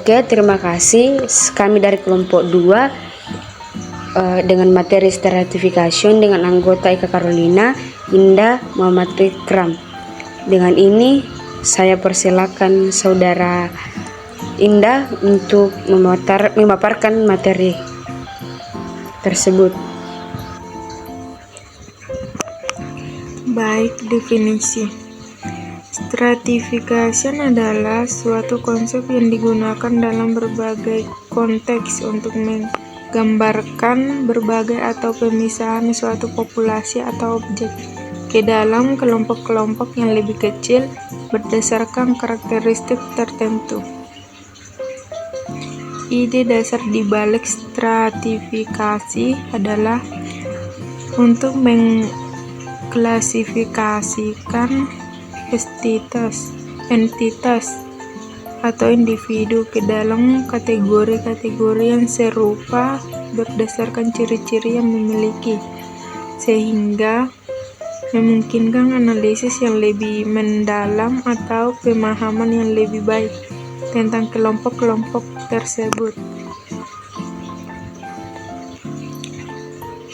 Oke, terima kasih. Kami dari kelompok 2 dengan materi stratification dengan anggota Eka Carolina, Indah, Muhammad Ikram. Dengan ini saya persilakan saudara Indah untuk memaparkan materi tersebut. Baik, definisi. Stratification adalah suatu konsep yang digunakan dalam berbagai konteks untuk menggambarkan berbagai atau pemisahan suatu populasi atau objek ke dalam kelompok-kelompok yang lebih kecil berdasarkan karakteristik tertentu. Ide dasar di balik stratifikasi adalah untuk mengklasifikasikan entitas atau individu ke dalam kategori-kategori yang serupa berdasarkan ciri-ciri yang memiliki, sehingga memungkinkan analisis yang lebih mendalam atau pemahaman yang lebih baik tentang kelompok-kelompok tersebut.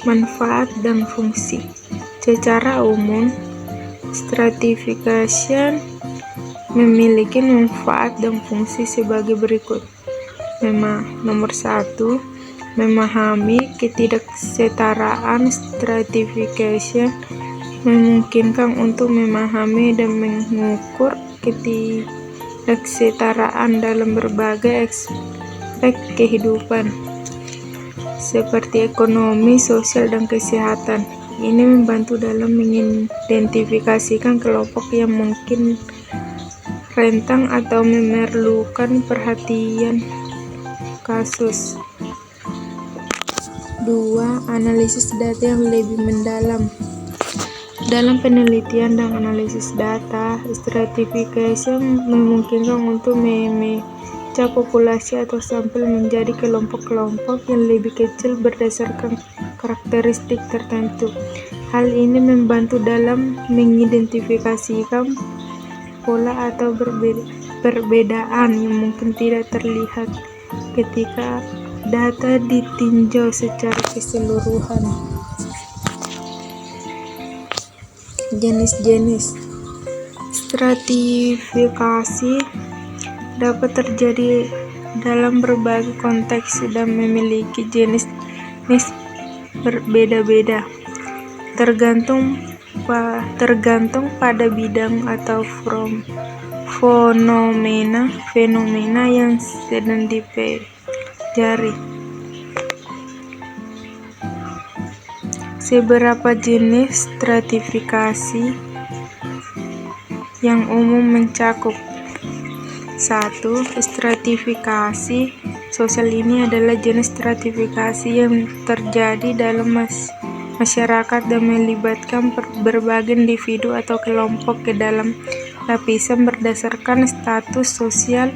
Manfaat dan fungsi. Secara umum, stratification memiliki manfaat dan fungsi sebagai berikut. Nomor 1, memahami ketidaksetaraan. Stratification memungkinkan untuk memahami dan mengukur ketidaksetaraan dalam berbagai aspek kehidupan, seperti ekonomi, sosial, dan kesehatan. Ini membantu dalam mengidentifikasikan kelompok yang mungkin rentan atau memerlukan perhatian khusus. 2. Analisis data yang lebih mendalam. Dalam penelitian dan analisis data, stratification memungkinkan untuk memecah populasi atau sampel menjadi kelompok-kelompok yang lebih kecil berdasarkan karakteristik tertentu. Hal ini membantu dalam mengidentifikasikan pola atau perbedaan yang mungkin tidak terlihat ketika data ditinjau secara keseluruhan. Jenis-jenis stratifikasi dapat terjadi dalam berbagai konteks dan memiliki jenis berbeda-beda, tergantung pada bidang atau fenomena yang sedang dipelajari. Beberapa jenis stratifikasi yang umum mencakup: 1. Stratifikasi sosial. Ini adalah jenis stratifikasi yang terjadi dalam masyarakat dan melibatkan berbagai individu atau kelompok ke dalam lapisan berdasarkan status sosial,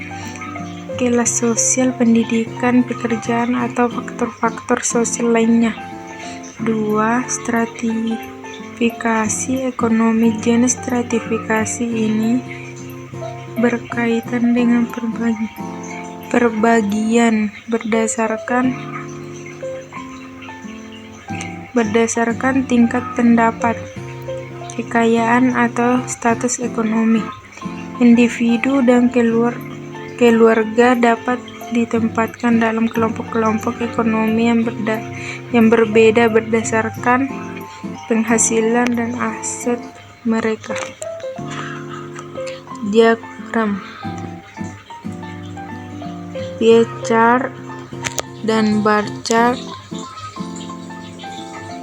kelas sosial, pendidikan, pekerjaan, atau faktor-faktor sosial lainnya. 2. Stratifikasi ekonomi. Jenis stratifikasi ini berkaitan dengan perbagian berdasarkan tingkat pendapat, kekayaan, atau status ekonomi. Individu dan keluarga dapat ditempatkan dalam kelompok-kelompok ekonomi yang berbeda berdasarkan penghasilan dan aset mereka. Diagram pie chart dan bar chart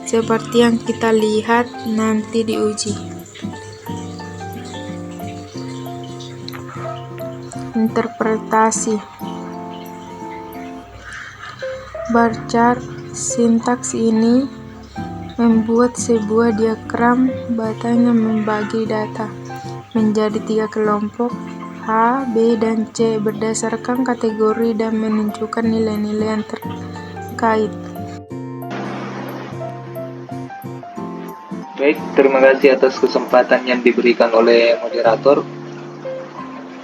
seperti yang kita lihat nanti diuji. Interpretasi bar chart. Sintaks ini membuat sebuah diagram batang yang membagi data menjadi 3 kelompok A, B, dan C berdasarkan kategori dan menunjukkan nilai-nilai yang terkait. Baik, terima kasih atas kesempatan yang diberikan oleh moderator.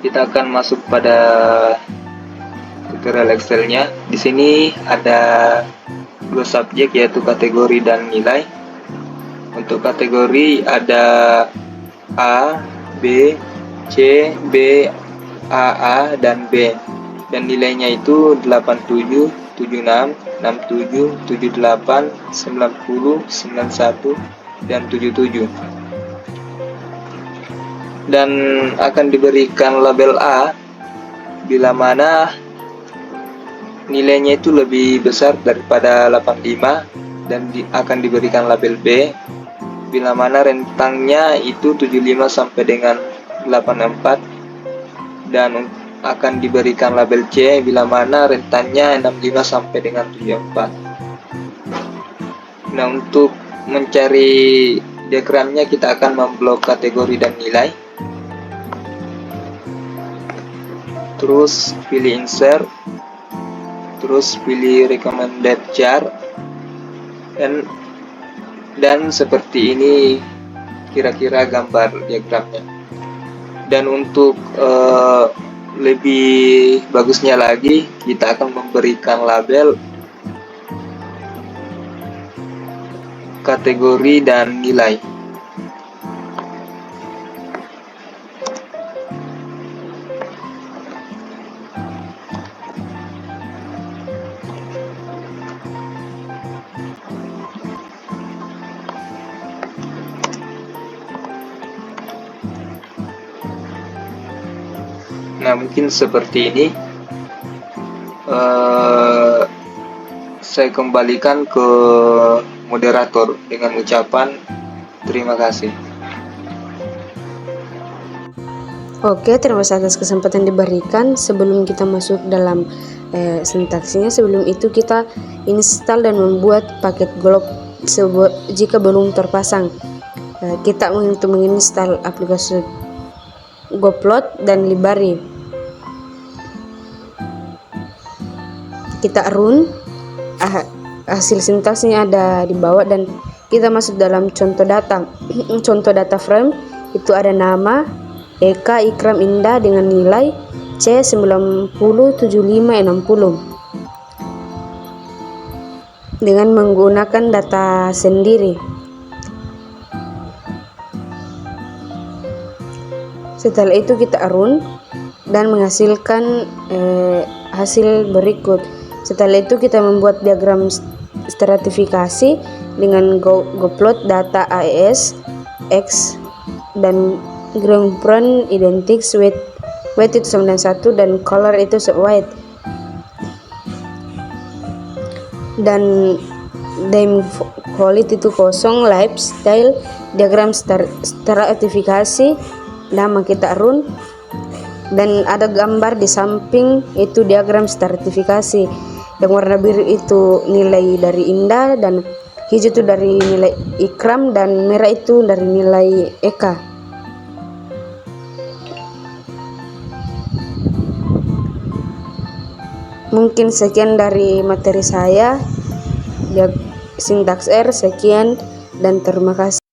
Kita akan masuk pada tutorial Excelnya. Di sini ada dua subjek, yaitu kategori dan nilai. Untuk kategori ada A, B, C, B, A, dan B. Dan nilainya itu 87, 76, 67, 78, 90, 91, dan 77. Dan akan diberikan label A bila mana nilainya itu lebih besar daripada 85, dan akan diberikan label B bila mana rentangnya itu 75 sampai dengan 84, dan akan diberikan label C bila mana rentangnya 65 sampai dengan 74. Nah, untuk mencari diagramnya kita akan memblok kategori dan nilai. Terus pilih insert, terus pilih recommended chart, dan seperti ini kira-kira gambar diagramnya. Dan untuk lebih bagusnya lagi, kita akan memberikan label kategori dan nilai. Nah, mungkin seperti ini. Saya kembalikan ke moderator dengan ucapan terima kasih. Oke, terima kasih atas kesempatan diberikan. Sebelum kita masuk dalam sintaksnya, sebelum itu kita install dan membuat paket Glop jika belum terpasang. Kita untuk menginstal aplikasi Gplot dan Library. Kita run, hasil sintaksnya ada di bawah, dan kita masuk dalam contoh data. Contoh data frame itu ada nama Eka Ikram Indah dengan nilai C90 75 60 dengan menggunakan data sendiri. Setelah itu kita run dan menghasilkan hasil berikut. Setelah itu kita membuat diagram stratifikasi dengan Gplot data AES X dan ground front identik weight itu 91 dan color itu white, dan dim quality itu kosong. Lifestyle diagram stratifikasi, nama kita run, dan ada gambar di samping itu diagram stratifikasi. Yang warna biru itu nilai dari Indah, dan hijau itu dari nilai Ikram, dan merah itu dari nilai Eka. Mungkin sekian dari materi saya. Sintaks R sekian dan terima kasih.